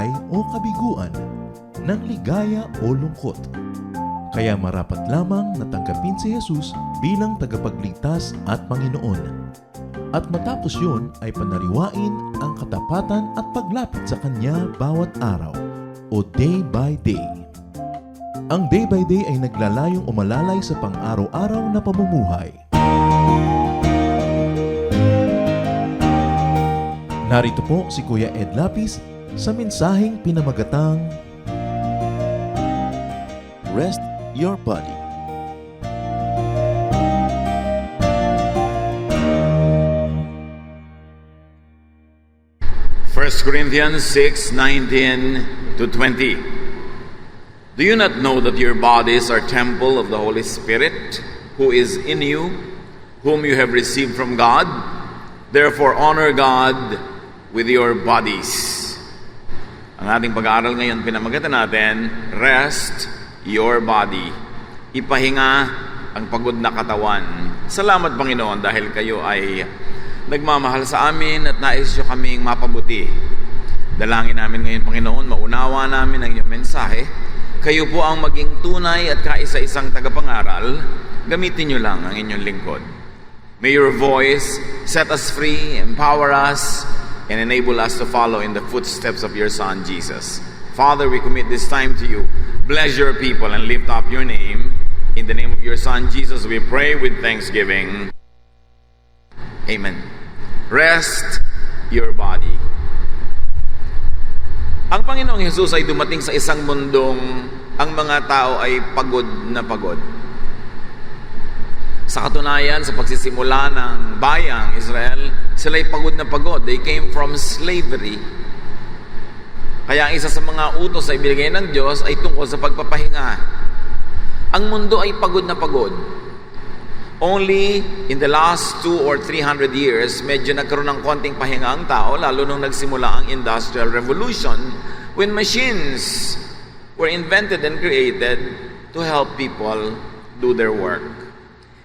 buhay o kabiguan, ng ligaya o lungkot. Kaya marapat lamang na tanggapin si Jesus bilang tagapagligtas at Panginoon. At matapos yun ay panariwain ang katapatan at paglapit sa Kanya bawat araw o day by day. Ang day by day ay naglalayong umalalay sa pang-araw-araw na pamumuhay. Narito po si Kuya Ed Lapis sa mensaheng pinamagatang Rest Your Body. 1 Corinthians 6:19-20. Do you not know that your bodies are temple of the Holy Spirit, who is in you, whom you have received from God? Therefore, honor God with your bodies. Ang ating pag-aaral ngayon, pinamagatan natin, rest your body. Ipahinga ang pagod na katawan. Salamat, Panginoon, dahil kayo ay nagmamahal sa amin at nais nyo kaming mapabuti. Dalangin namin ngayon, Panginoon, maunawa namin ang iyong mensahe. Kayo po ang maging tunay at kaisa-isang tagapangaral. Gamitin nyo lang ang inyong lingkod. May your voice set us free, empower us, and enable us to follow in the footsteps of your Son, Jesus. Father, we commit this time to you. Bless your people and lift up your name. In the name of your Son, Jesus, we pray with thanksgiving. Amen. Rest your body. Ang Panginoong Jesus ay dumating sa isang mundong ang mga tao ay pagod na pagod. Sa katunayan, sa pagsisimula ng bayang Israel, sila ay pagod na pagod. They came from slavery. Kaya ang isa sa mga utos na ibinigay ng Diyos ay tungkol sa pagpapahinga. Ang mundo ay pagod na pagod. Only in the last 200 or 300 years, medyo nagkaroon ng konting pahinga ang tao, lalo nung nagsimula ang Industrial Revolution, when machines were invented and created to help people do their work.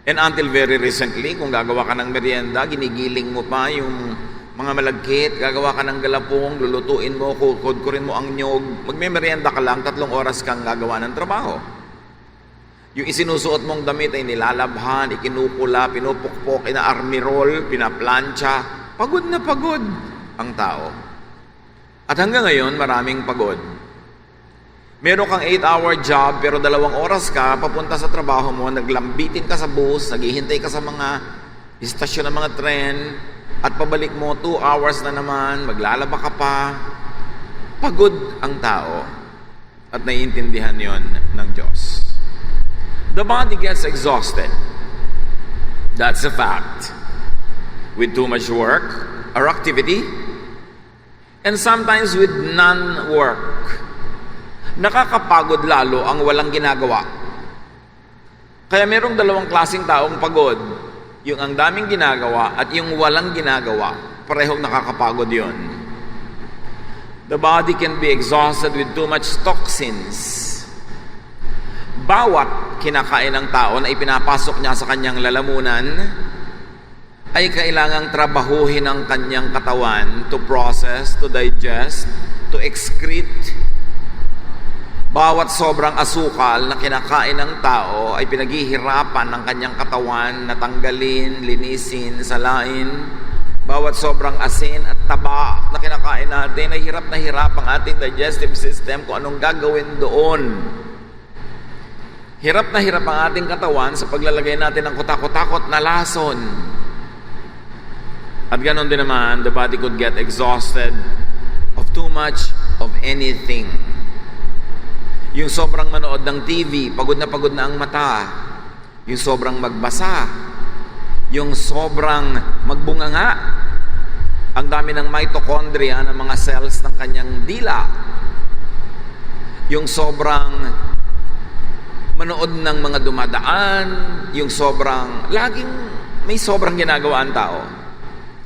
And until very recently, kung gagawa ka ng merienda, ginigiling mo pa yung mga malagkit, gagawa ka ng galapong, lulutuin mo, kukudkurin mo ang nyog, magme-merienda ka lang, 3 oras kang gagawa ng trabaho. Yung isinusuot mong damit ay nilalabhan, ikinukula, pinupukpok, ina-army-roll, pinaplansya. Pagod na pagod ang tao. At hanggang ngayon, maraming pagod. Meron kang 8-hour job, pero 2 oras ka, papunta sa trabaho mo, naglambitin ka sa bus, naghihintay ka sa mga istasyon ng mga tren, at pabalik mo 2 hours na naman, maglalaba ka pa. Pagod ang tao. At naiintindihan yon ng Diyos. The body gets exhausted. That's a fact. With too much work or activity, and sometimes with non-work. Nakakapagod lalo ang walang ginagawa. Kaya merong 2 klaseng taong pagod. Yung ang daming ginagawa at yung walang ginagawa. Parehong nakakapagod yon. The body can be exhausted with too much toxins. Bawat kinakain ng tao na ipinapasok niya sa kanyang lalamunan ay kailangang trabahuhin ang kanyang katawan to process, to digest, to excrete. Bawat sobrang asukal na kinakain ng tao ay pinaghihirapan ng kanyang katawan na tanggalin, linisin, salain. Bawat sobrang asin at taba na kinakain natin ay hirap na hirap ang ating digestive system kung anong gagawin doon. Hirap na hirap ang ating katawan sa paglalagay natin ng kutakot-takot na lason. At ganon din naman, the body could get exhausted of too much of anything. Yung sobrang manood ng TV, pagod na ang mata. Yung sobrang magbasa. Yung sobrang magbunganga. Ang dami ng mitochondria ng mga cells ng kanyang dila. Yung sobrang manood ng mga dumadaan, yung laging may sobrang ginagawa ang tao.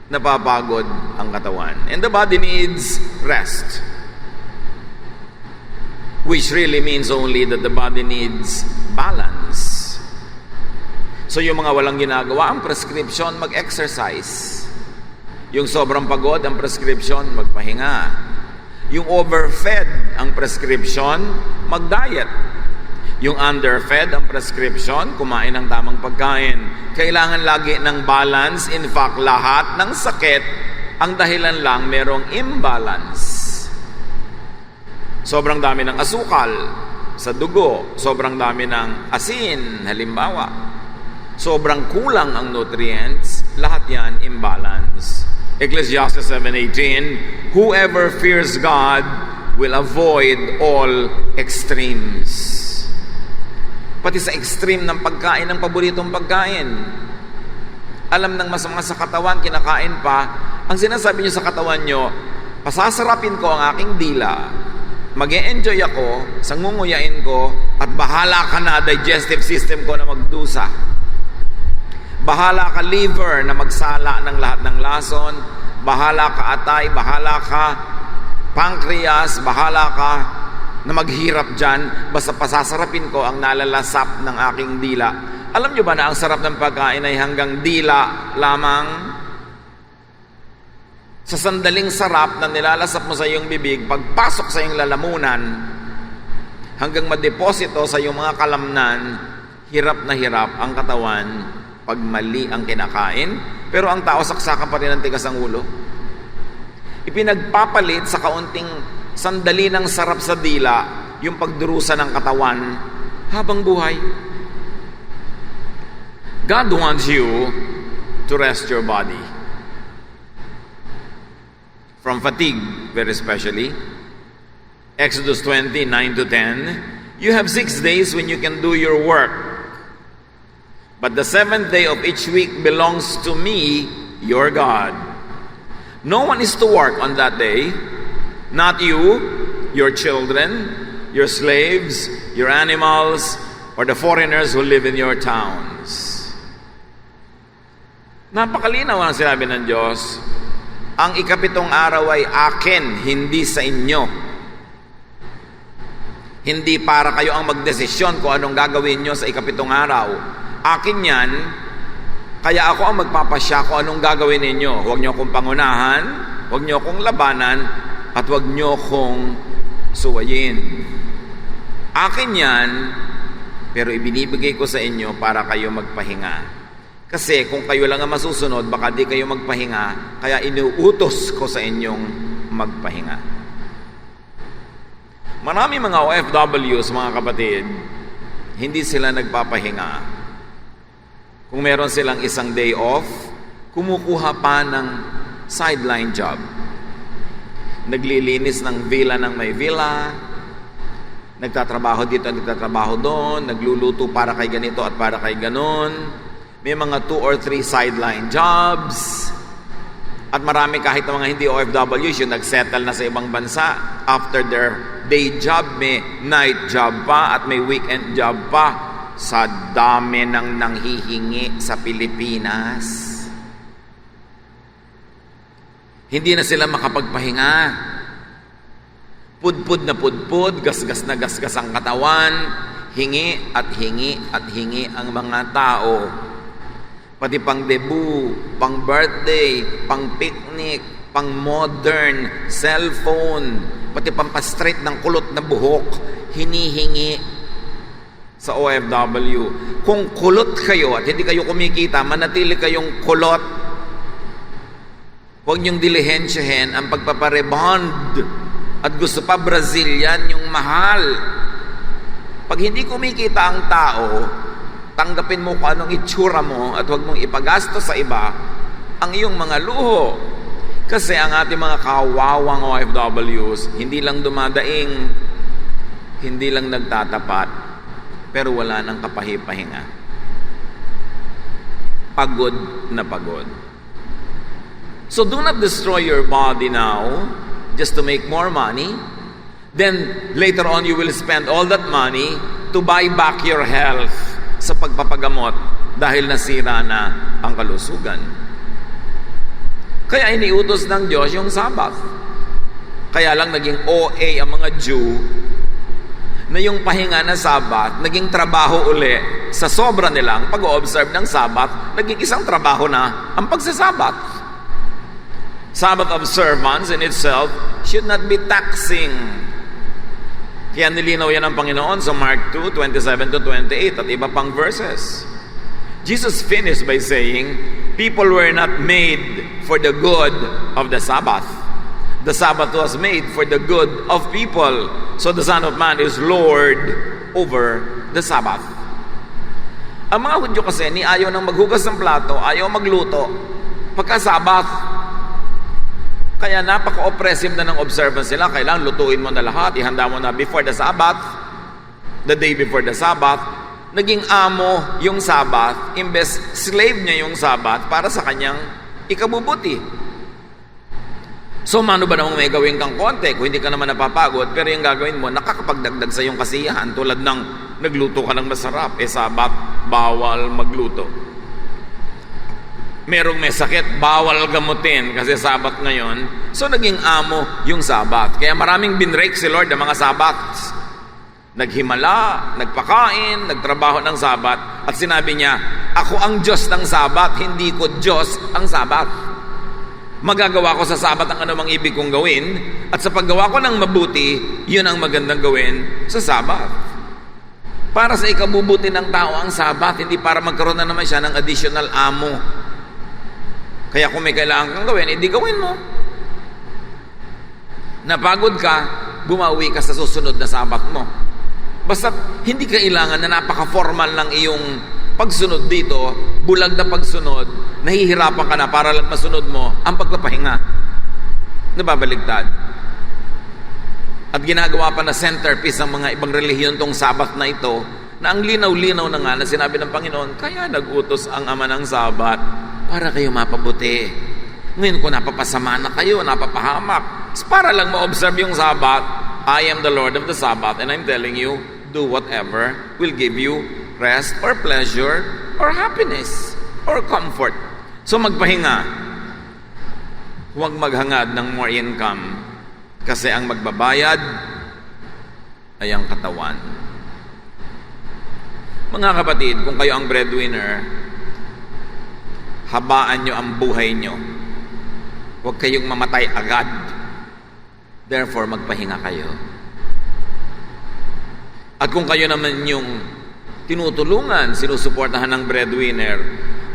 Napapagod ang katawan. And the body needs rest. Which really means only that the body needs balance. So yung mga walang ginagawa, ang prescription, mag-exercise. Yung sobrang pagod, ang prescription, magpahinga. Yung overfed ang prescription, mag-diet. Yung underfed ang prescription, kumain ng tamang pagkain. Kailangan lagi ng balance. In fact, lahat ng sakit, ang dahilan lang merong imbalance. Sobrang dami ng asukal sa dugo, sobrang dami ng asin, halimbawa. Sobrang kulang ang nutrients, lahat yan imbalance. Ecclesiastes 7:18, whoever fears God will avoid all extremes. Pati sa extreme ng pagkain, ng paboritong pagkain. Alam ng masama sa katawan, kinakain pa. Ang sinasabi nyo sa katawan nyo, pasasarapin ko ang aking dila, mag-e-enjoy ako, sangunguyain ko, at bahala ka na digestive system ko na magdusa. Bahala ka liver na magsala ng lahat ng lason. Bahala ka atay, bahala ka pancreas, bahala ka na maghirap dyan. Basta pasasarapin ko ang nalalasap ng aking dila. Alam nyo ba na ang sarap ng pagkain ay hanggang dila lamang? Sa sandaling sarap na nilalasap mo sa iyong bibig, pagpasok sa iyong lalamunan, hanggang madeposito sa iyong mga kalamnan, hirap na hirap ang katawan pag mali ang kinakain, pero ang tao saksakan pa rin ang tigas ang ulo. Ipinagpapalit sa kaunting sandali ng sarap sa dila, yung pagdurusa ng katawan habang buhay. God wants you to rest your body from fatigue, very especially. Exodus 20:9-10, you have 6 days when you can do your work. But the 7th day of each week belongs to me, your God. No one is to work on that day, not you, your children, your slaves, your animals, or the foreigners who live in your towns. Napakalinaw ang sinabi ng Diyos, ang ikapitong araw ay akin, hindi sa inyo. Hindi para kayo ang magdesisyon kung anong gagawin nyo sa ikapitong araw. Akin yan, kaya ako ang magpapasya kung anong gagawin ninyo. Huwag nyo akong pangunahan, huwag nyo akong labanan, at huwag nyo akong suwayin. Akin yan, pero ibinibigay ko sa inyo para kayo magpahinga. Kasi kung kayo lang ang masusunod, baka di kayo magpahinga, kaya inuutos ko sa inyong magpahinga. Marami mga OFWs, mga kapatid, hindi sila nagpapahinga. Kung meron silang isang day off, kumukuha pa ng sideline job. Naglilinis ng villa ng may villa, nagtatrabaho dito, nagtatrabaho doon, nagluluto para kay ganito at para kay ganon. May mga 2 or 3 sideline jobs. At marami kahit ng mga hindi OFWs, yung nagsettle na sa ibang bansa, after their day job, may night job pa at may weekend job pa. Sa dami ng nanghihingi sa Pilipinas, hindi na sila makapagpahinga. Pudpud na pudpud, gasgas na gasgas ang katawan, hingi at hingi at hingi ang mga tao. Pati pang debut, pang birthday, pang picnic, pang modern, cellphone, pati pang pa-straight ng kulot na buhok, hinihingi sa OFW. Kung kulot kayo at hindi kayo kumikita, manatili kayong kulot. Huwag niyong dilihensyahin ang pagpaparebond at gusto pa Brazilian yung mahal. Pag hindi kumikita ang tao, tanggapin mo kung anong itsura mo at huwag mong ipagastos sa iba ang iyong mga luho. Kasi ang ating mga kawawang OFWs, hindi lang dumadaing, hindi lang nagtatapat, pero wala nang kapahipahinga. Pagod na pagod. So do not destroy your body now just to make more money. Then later on you will spend all that money to buy back your health sa pagpapagamot dahil nasira na ang kalusugan. Kaya iniutos ng Diyos yung Sabbath. Kaya lang naging OA ang mga Jew na yung pahinga na Sabbath, naging trabaho uli sa sobra nilang pag-o-observe ng Sabbath, naging isang trabaho na ang pagsasabat. Sabbath observance in itself should not be taxing. Kaya nilinaw yan ng Panginoon sa Mark 2, 27 to 28 at iba pang verses. Jesus finished by saying, people were not made for the good of the Sabbath. The Sabbath was made for the good of people. So the Son of Man is Lord over the Sabbath. Ang mga Hudyo kasi, ni ayaw nang maghugas ng plato, ayaw magluto pagka Sabbath. Kaya napaka-oppressive na ng observance nila. Kailangan lutuin mo na lahat, ihanda mo na before the Sabbath, the day before the Sabbath. Naging amo yung Sabbath, imbes slave niya yung Sabbath para sa kanyang ikabubuti. So, mano ba namang may gawin kang konti kung hindi ka naman napapagod, pero yung gagawin mo, nakakapagdagdag sa iyong kasiyahan tulad ng nagluto ka ng masarap, Sabbath, bawal magluto. Merong may sakit, bawal gamutin kasi Sabbath ngayon. So, naging amo yung Sabbath. Kaya maraming binrake si Lord ng mga Sabbaths. Naghimala, nagpakain, nagtrabaho ng Sabbath. At sinabi niya, ako ang Diyos ng Sabbath, hindi ko Diyos ang Sabbath. Magagawa ko sa Sabbath ang anumang ibig kong gawin. At sa paggawa ko ng mabuti, yun ang magandang gawin sa Sabbath. Para sa ikabubuti ng tao ang Sabbath, hindi para magkaroon na naman siya ng additional amo. Kaya kung may kailangan kang gawin, edi gawin mo. Napagod ka, bumawi ka sa susunod na Sabbath mo. Basta hindi kailangan na napaka-formal ng iyong pagsunod dito, bulag na pagsunod, nahihirapan ka na para lang masunod mo ang pagpapahinga. Nababaligtad. At ginagawa pa na centerpiece ng mga ibang relihiyon tong Sabbath na ito, na ang linaw-linaw na nga na sinabi ng Panginoon, kaya nag-utos ang Ama ng Sabbath para kayo mapabuti. Ngayon kung napapasama na kayo, napapahamak, para lang ma-observe yung Sabbath, I am the Lord of the Sabbath and I'm telling you, do whatever will give you rest or pleasure or happiness or comfort. So magpahinga. Huwag maghangad ng more income kasi ang magbabayad ay ang katawan. Mga kapatid, kung kayo ang breadwinner, habaan nyo ang buhay nyo. Huwag kayong mamatay agad. Therefore, magpahinga kayo. At kung kayo naman yung tinutulungan, sinusuportahan ng breadwinner,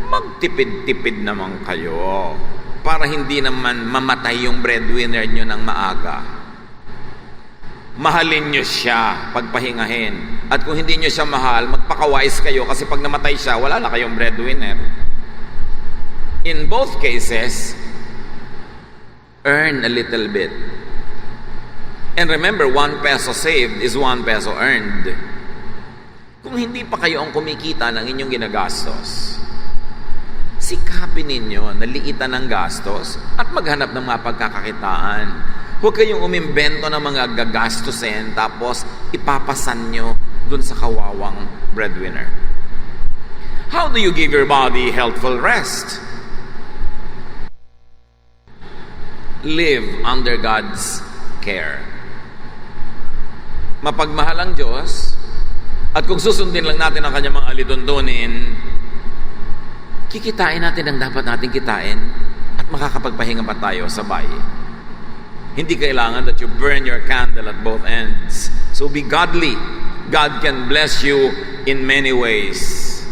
magtipid-tipid naman kayo para hindi naman mamatay yung breadwinner nyo ng maaga. Mahalin nyo siya, pagpahingahin. At kung hindi nyo siya mahal, magpaka-wise kayo kasi pag namatay siya, wala na kayong breadwinner. In both cases, earn a little bit. And remember, 1 peso saved is 1 peso earned. Kung hindi pa kayo ang kumikita ng inyong ginagastos, sikapin ninyo na liitan ng gastos at maghanap ng mga pagkakakitaan. Huwag kayong umimbento ng mga gagastusin tapos ipapasan nyo dun sa kawawang breadwinner. How do you give your body healthful rest? Live under God's care. Mapagmahal ang Diyos, at kung susundin lang natin ang kanyang mga alituntunin, kikitain natin ang dapat natin kitain at makakapagpahinga pa tayo sabay. Hindi kailangan that you burn your candle at both ends. So be godly. God can bless you in many ways.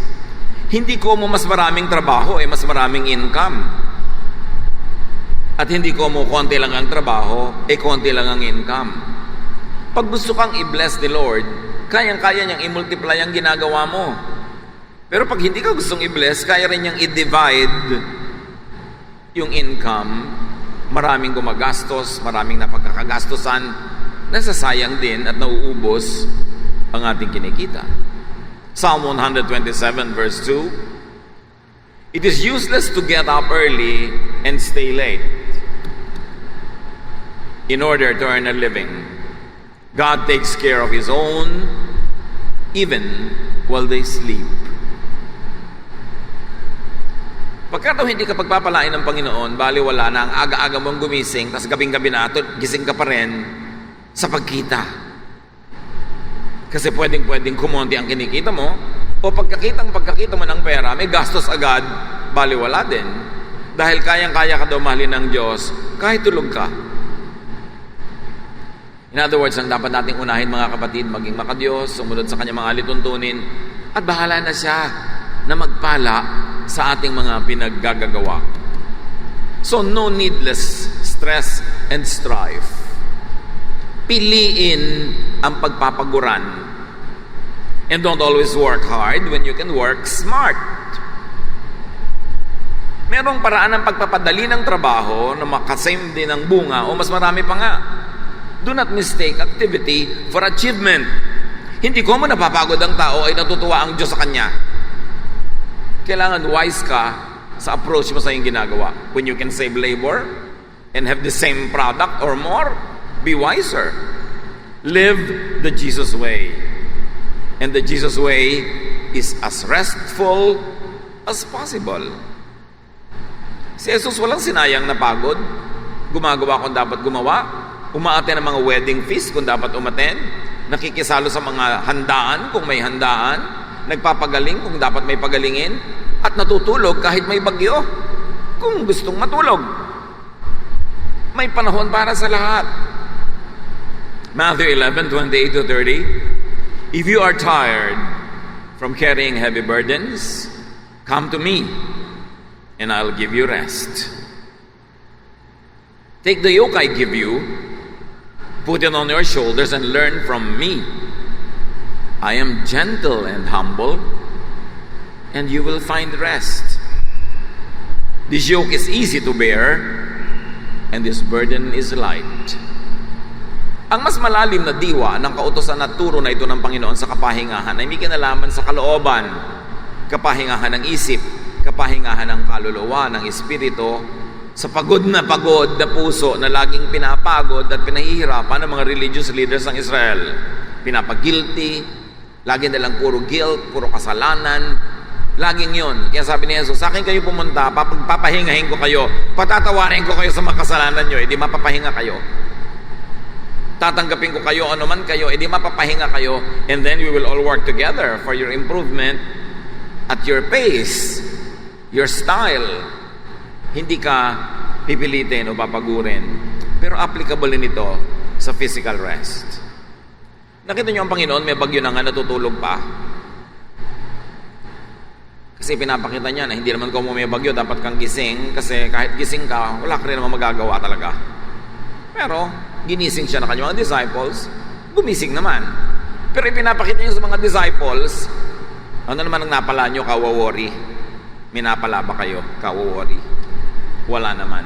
Hindi ko mo mas maraming trabaho, mas maraming income. At hindi ko mo konti lang ang trabaho, konti lang ang income. Pag gusto kang i-bless ni Lord, kayang-kaya niyang i-multiply ang ginagawa mo. Pero pag hindi ka gustong i-bless, kaya rin niyang i-divide yung income. Maraming gumagastos, maraming napagkakagastosan, nasasayang din at nauubos ang ating kinikita. Psalm 127 verse 2, it is useless to get up early and stay late in order to earn a living. God takes care of His own even while they sleep. Pagkataon hindi ka pagpapalain ng Panginoon, baliwala na ang aga-aga mong gumising, tapos gabing-gabi na ito, gising ka pa rin sa pagkita. Kasi pwedeng kumonti ang kinikita mo, o pagkakita mo ng pera, may gastos agad, baliwala din. Dahil kayang-kaya ka daw mahalin ng Diyos kahit tulog ka. In other words, ang dapat nating unahin mga kapatid, maging makadiyos, sumunod sa kanyang mga alituntunin, at bahala na siya na magpala sa ating mga pinaggagawa. So, no needless stress and strife. Piliin ang pagpapaguran. And don't always work hard when you can work smart. Merong paraan ng pagpapadali ng trabaho na makasame din ng bunga o mas marami pa nga. Do not mistake activity for achievement. Hindi ko mo napapagod ang tao ay natutuwa ang Diyos sa kanya. Kailangan wise ka sa approach mo sa iyong ginagawa. When you can save labor and have the same product or more, be wiser. Live the Jesus way. And the Jesus way is as restful as possible. Si Jesus walang sinayang na pagod. Gumagawa kung dapat gumawa. Umaaten ng mga wedding feast kung dapat umaten. Nakikisalo sa mga handaan kung may handaan. Nagpapagaling kung dapat may pagalingin. At natutulog kahit may bagyo kung gustong matulog. May panahon para sa lahat. Matthew 11:28-30. If you are tired from carrying heavy burdens, come to me, and I'll give you rest. Take the yoke I give you, put it on your shoulders, and learn from me. I am gentle and humble, and you will find rest. This yoke is easy to bear, and this burden is light. Ang mas malalim na diwa ng kautosan at turo na ito ng Panginoon sa kapahingahan ay may kinalaman sa kalooban, kapahingahan ng isip, kapahingahan ng kaluluwa, ng espiritu, sa pagod na puso na laging pinapagod at pinahihirapan ng mga religious leaders ng Israel. Pinapagilty, lagi nilang puro guilt, puro kasalanan, laging yun. Kaya sabi ni Jesus, sa akin kayo pumunta, papahingahin ko kayo, patatawarin ko kayo sa mga kasalanan nyo, edi mapapahinga kayo. Tatanggapin ko kayo, ano man kayo, edi mapapahinga kayo, and then we will all work together for your improvement at your pace, your style. Hindi ka pipilitin o papagurin. Pero applicable din ito sa physical rest. Nakita niyo ang Panginoon, may bagyo na nga, natutulog pa. Kasi pinapakita niya na hindi naman kung may bagyo, dapat kang gising. Kasi kahit gising ka, wala ka rin naman magagawa talaga. Pero, ginising siya na kanyang mga disciples, gumising naman. Pero ipinapakita niya sa mga disciples, ano naman ang napala nyo, kawawori? May napala ba kayo, kawawori? Wala naman.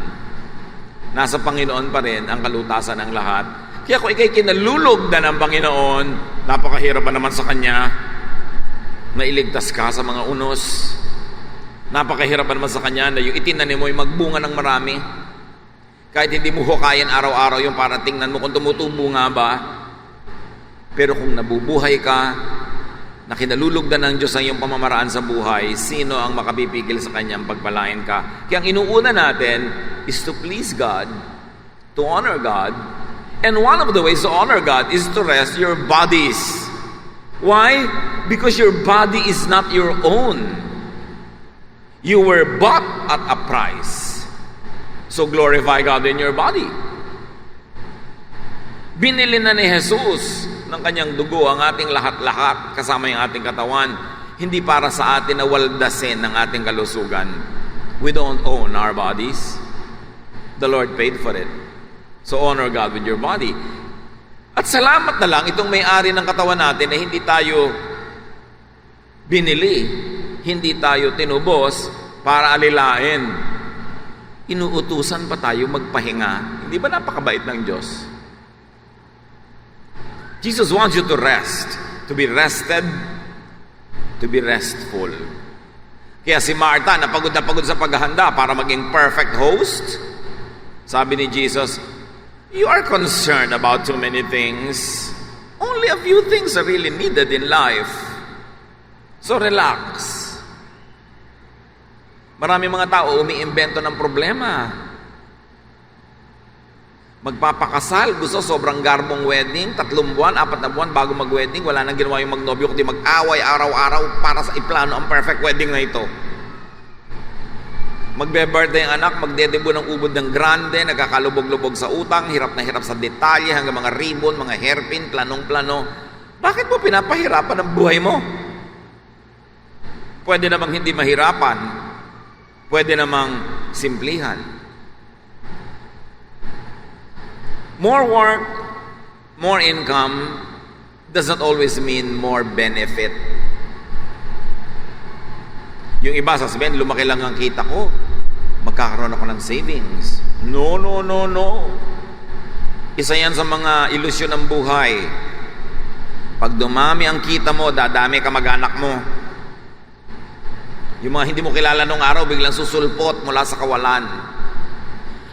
Nasa Panginoon pa rin ang kalutasan ng lahat. Kaya kung ikay kinalulog na ng Panginoon, napakahirap ba naman sa Kanya? Mailigtas ka sa mga unos. Napakahirap ba naman sa Kanya na yung itinanim mo ay magbunga ng marami? Kahit hindi mo hukayan araw-araw yung para tingnan mo kung tumutubo nga ba. Pero kung nabubuhay ka, na kinalulugdan ng Diyos ang iyong pamamaraan sa buhay, sino ang makapipigil sa Kanyang pagpalain ka? Kaya ang inuuna natin is to please God, to honor God, and one of the ways to honor God is to rest your bodies. Why? Because your body is not your own. You were bought at a price. So glorify God in your body. Binili na ni Jesus ng kanyang dugo ang ating lahat-lahat kasama yung ating katawan, hindi para sa atin na waldasin ng ating kalusugan. We don't own our bodies. The Lord paid for it. So honor God with your body. At salamat na lang itong may-ari ng katawan natin na hindi tayo binili, hindi tayo tinubos para alilain. Inuutusan pa tayo magpahinga. Hindi ba napakabait ng Diyos? Jesus wants you to rest, to be rested, to be restful. Kaya si Martha, na pagod sa paghahanda para maging perfect host, sabi ni Jesus, you are concerned about too many things. Only a few things are really needed in life. So relax. Marami mga tao umiimbento ng problema. Magpapakasal, gusto sobrang garbong wedding, 3 buwan, 4 na buwan bago mag-wedding, wala nang ginawa yung magnobyo, kundi mag-away araw-araw para sa iplano ang perfect wedding na ito. Magbe-birthday ang anak, magdedebo ng ubod ng grande, nagkakalubog-lubog sa utang, hirap na hirap sa detalye, hanggang mga ribbon, mga hairpin, planong-plano. Bakit mo pinapahirapan ang buhay mo? Pwede namang hindi mahirapan. Pwede namang simplihan. More work, more income does not always mean more benefit. Yung iba sasabihin, lumaki lang ang kita ko, magkakaroon ako ng savings. No. Isa yan sa mga ilusyon ng buhay. Pag dumami ang kita mo, dadami ka mag-anak mo. Yung mga hindi mo kilala nung araw, biglang susulpot mula sa kawalan.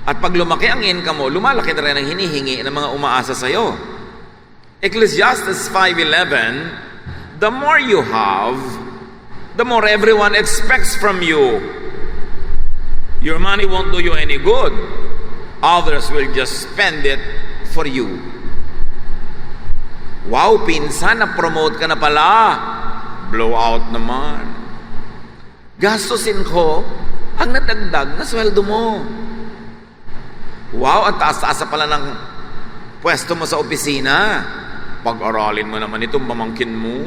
At pag lumaki ang income mo, lumalaki na rin ang hinihingi ng mga umaasa sa'yo. Ecclesiastes 5:11, the more you have, the more everyone expects from you. Your money won't do you any good. Others will just spend it for you. Wow, pinsan, na-promote ka na pala. Blowout naman. Gastusin ko ang nadagdag na sweldo mo. Wow, ang taas-taas pala ng pwesto mo sa opisina. Pag-aralin mo naman itong pamangkin mo.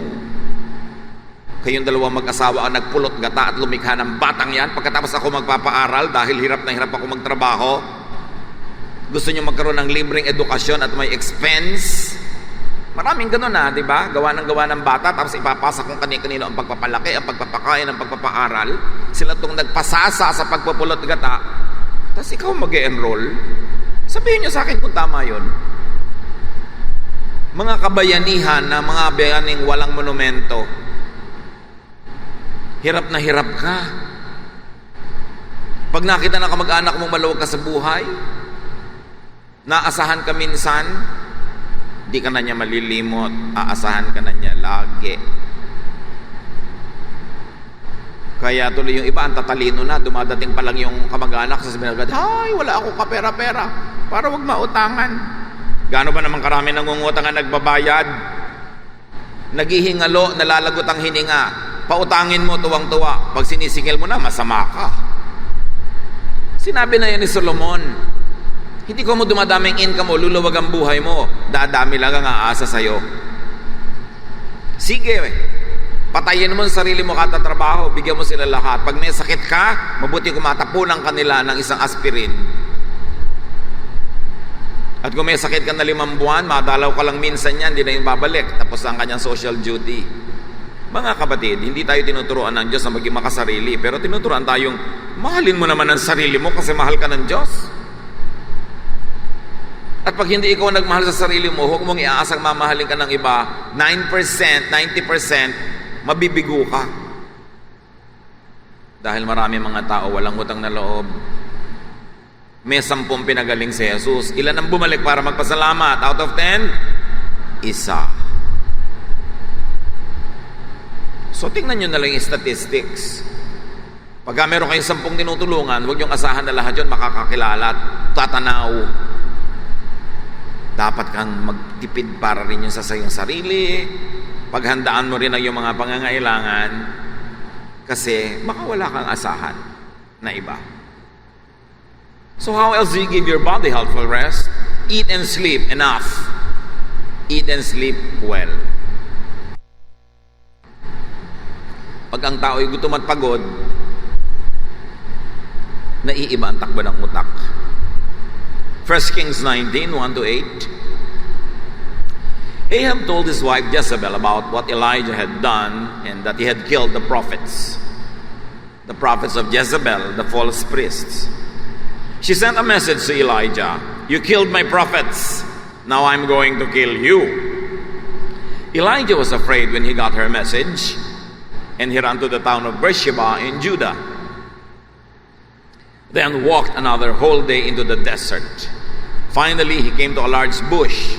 Kayong dalawa mag-asawa ang nagpulot gata at lumikha ng batang yan. Pagkatapos ako magpapaaral dahil hirap na hirap ako magtrabaho. Gusto nyo magkaroon ng libreng edukasyon at may expense. Maraming ganun na, di ba? Gawa ng bata, tapos ipapasa kung kanino ang pagpapalaki, ang pagpapakain, ang pagpapaaral. Sila itong nagpasasa sa pagpupulot gata. Tapos ikaw mag-e-enroll. Sabihin nyo sa akin kung tama yun. Mga kabayanihan na mga bayaning walang monumento. Hirap na hirap ka. Pag nakita na kamag-anak mong maluwag ka sa buhay, naasahan ka minsan, di ka na niya malilimot, aasahan ka na niya lagi. Kaya tuloy yung iba, ang tatalino na, dumadating pa lang yung kamag-anak, sasabihin agad, "Hay, wala ako kapera-pera, para wag mautangan." Gaano ba naman karami nangungutang ang nagbabayad? Naghihingalo, nalalagot ang hininga. Pautangin mo tuwang-tuwa. Pag sinisingil mo na, masama ka. Sinabi na yan ni Solomon, hindi ko mo dumadaming income mo, luluwag ang buhay mo. Dadami lang ang aasa sa'yo. Sige, patayin mo ang sarili mo katatrabaho, bigyan mo sila lahat. Pag may sakit ka, mabuti kumatapunan kanila ng isang aspirin. At kung may sakit ka na 5 buwan, madalaw ka lang minsan yan, hindi na yung babalik. Tapos ang kanyang social duty. Mga kapatid, hindi tayo tinuturuan ng Diyos na maging makasarili, pero tinuturuan tayong mahalin mo naman ang sarili mo kasi mahal ka ng Diyos. At pag hindi ikaw nagmahal sa sarili mo, huwag mong iaasang mamahalin ka ng iba, 9%, 90%, mabibigo ka. Dahil marami mga tao walang utang na loob. May 10 pinagaling si Jesus. Ilan ang bumalik para magpasalamat? Out of 10? Isa. So tingnan nyo na lang yung statistics. Pagka meron kayong 10 tinutulungan, huwag yung asahan na lahat yun makakakilala at tatanaw. Dapat kang magtipid para rin yung sa iyong sarili. Paghandaan mo rin ang iyong mga pangangailangan kasi baka wala kang asahan na iba. So how else do you give your body healthful rest? Eat and sleep enough. Eat and sleep well. Pag ang tao ay gutom at pagod, naiiba ang takbo ng utak. 1 Kings 19, 1-8. Ahab told his wife Jezebel about what Elijah had done and that he had killed the prophets of Jezebel, the false priests. She sent a message to Elijah, "You killed my prophets, now I'm going to kill you." Elijah was afraid when he got her message, and he ran to the town of Beersheba in Judah. Then walked another whole day into the desert. Finally, he came to a large bush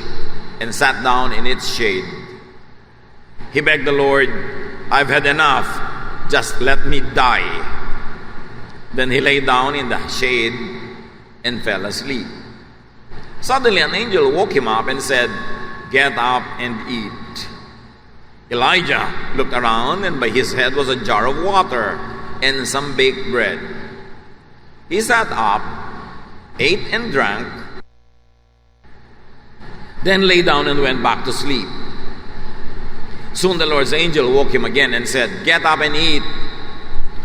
and sat down in its shade. He begged the Lord, "I've had enough. Just let me die." Then he lay down in the shade and fell asleep. Suddenly, an angel woke him up and said, "Get up and eat." Elijah looked around, and by his head was a jar of water and some baked bread. He sat up, ate and drank, then lay down and went back to sleep. Soon the Lord's angel woke him again and said, "Get up and eat,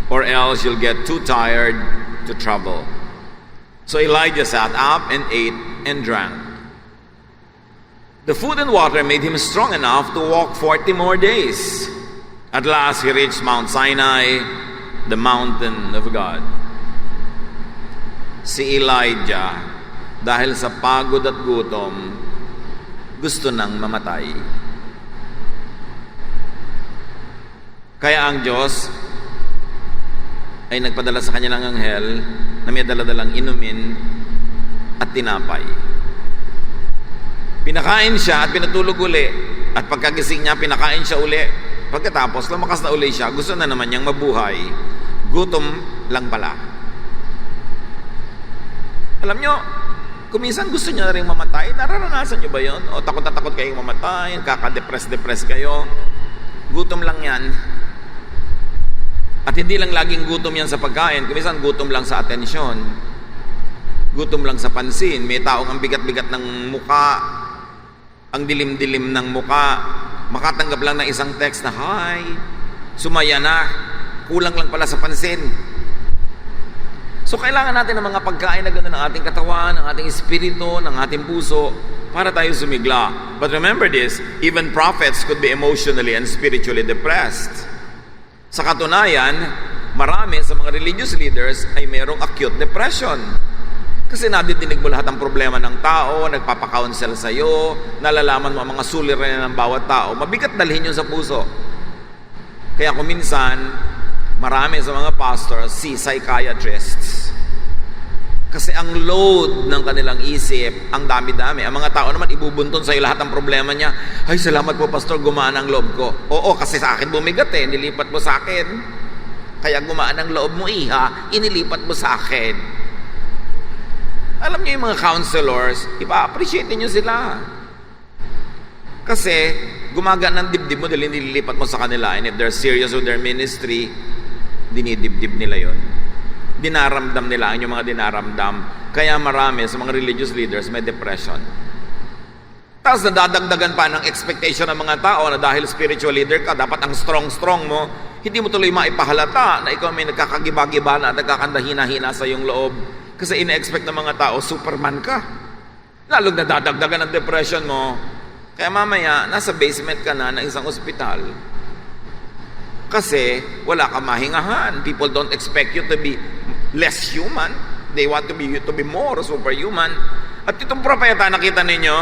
or else you'll get too tired to travel." So Elijah sat up and ate and drank. The food and water made him strong enough to walk 40 more days. At last he reached Mount Sinai, the mountain of God. Si Elijah, dahil sa pagod at gutom, gusto nang mamatay. Kaya ang Diyos ay nagpadala sa kanya ng anghel na may daladalang inumin at tinapay. Pinakain siya at pinatulog uli. At pagkagising niya, pinakain siya uli. Pagkatapos, lumakas na uli siya. Gusto na naman niyang mabuhay. Gutom lang pala. Alam nyo, kung minsan gusto niyo na rin mamatay, nararanasan niyo ba yun? O takot na takot kayong mamatay, kakadepress-depress kayo. Gutom lang yan. At hindi lang laging gutom yan sa pagkain. Kung minsan gutom lang sa atensyon. Gutom lang sa pansin. May taong ang bigat-bigat ng muka, ang dilim-dilim ng muka, makatanggap lang ng isang text na, "Hi, sumaya na." Kulang lang pala sa pansin. So kailangan natin ng mga pagkain na gano'n ng ating katawan, ng ating espiritu, ng ating puso, para tayo sumigla. But remember this, even prophets could be emotionally and spiritually depressed. Sa katunayan, marami sa mga religious leaders ay mayroong acute depression. Kasi nadidinig mo lahat ng problema ng tao, nagpapakounsel sa'yo, nalalaman mo ang mga suliranin ng bawat tao. Mabigat dalhin yun sa puso. Kaya kung minsan, marami sa mga pastors, si psychiatrists. Kasi ang load ng kanilang isip, ang dami-dami. Ang mga tao naman, ibubunton sa'yo lahat ng problema niya. "Ay, salamat po, pastor, gumaan ang loob ko." Oo, kasi sa akin bumigat nilipat mo sa akin. Kaya gumaan ang loob mo, iha, inilipat mo sa akin. Alam niyo yung mga counselors, ipa-appreciate niyo sila. Kasi gumagaan ng dibdib mo dahil nililipat mo sa kanila. And if they're serious with their ministry, dinidibdib nila yon. Dinaramdam nila ang yung mga dinaramdam. Kaya marami sa mga religious leaders may depression. Tapos nadadagdagan pa ng expectation ng mga tao na dahil spiritual leader ka, dapat ang strong-strong mo, hindi mo tuloy maipahalata na ikaw may nagkakagiba-giba na at nagkakandahina-hina sa iyong loob. Kasi ina-expect ng mga tao, Superman ka. Lalong nadadagdagan ng depression mo. Kaya mamaya, nasa basement ka na ng isang ospital. Kasi wala ka mahingahan. People don't expect you to be less human. They want to be you to be more superhuman. At itong propeta, nakita ninyo,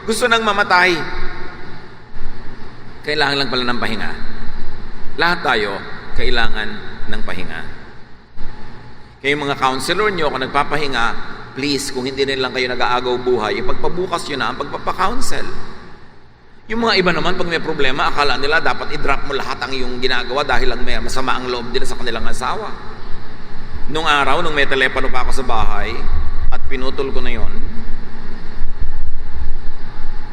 gusto nang mamatay. Kailangan lang pala ng pahinga. Lahat tayo, kailangan ng pahinga. Kaya yung mga counselor nyo, kung nagpapahinga, please, kung hindi rin lang kayo nag-aagaw buhay, ipagpabukas nyo na ang pagpapakounsel. Yung mga iba naman, pag may problema, akala nila dapat i-drop mo lahat ang iyong ginagawa dahil lang may masama ang loob nila sa kanilang asawa. Nung araw, nung may telepono pa ako sa bahay, at pinutol ko na yon,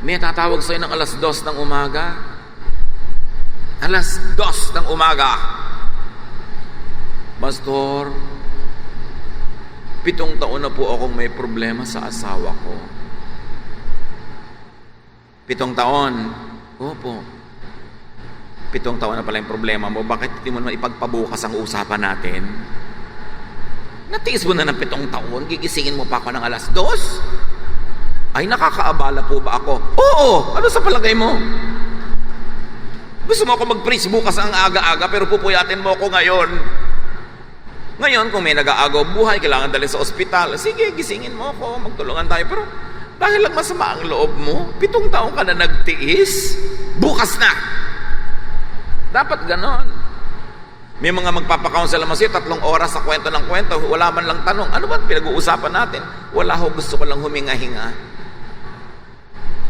may tatawag sa'yo ng alas 2 ng umaga. Alas 2 ng umaga. Pastor, 7 taon na po akong may problema sa asawa ko. 7 taon. Opo. 7 taon na pala yung problema mo. Bakit hindi mo naman ipagpabukas ang usapan natin? Natiis mo na ng 7 taon, gigisingin mo pa ako ng alas 2? Ay, nakakaabala po ba ako? Oo! Ano sa palagay mo? Gusto mo ako mag-preach bukas ang aga-aga pero pupuyatin mo ako ngayon. Ngayon, kung may nag-aagaw buhay, kailangan dalhin sa ospital, sige, gisingin mo ako, magtulungan tayo. Pero dahil lang masama ang loob mo, 7 taon ka na nagtiis, bukas na. Dapat ganon. May mga magpapakounsel naman sa'yo, 3 oras sa kwento ng kwento, wala man lang tanong, ano ba pinag-uusapan natin? Wala ho, gusto ko lang huminga-hinga.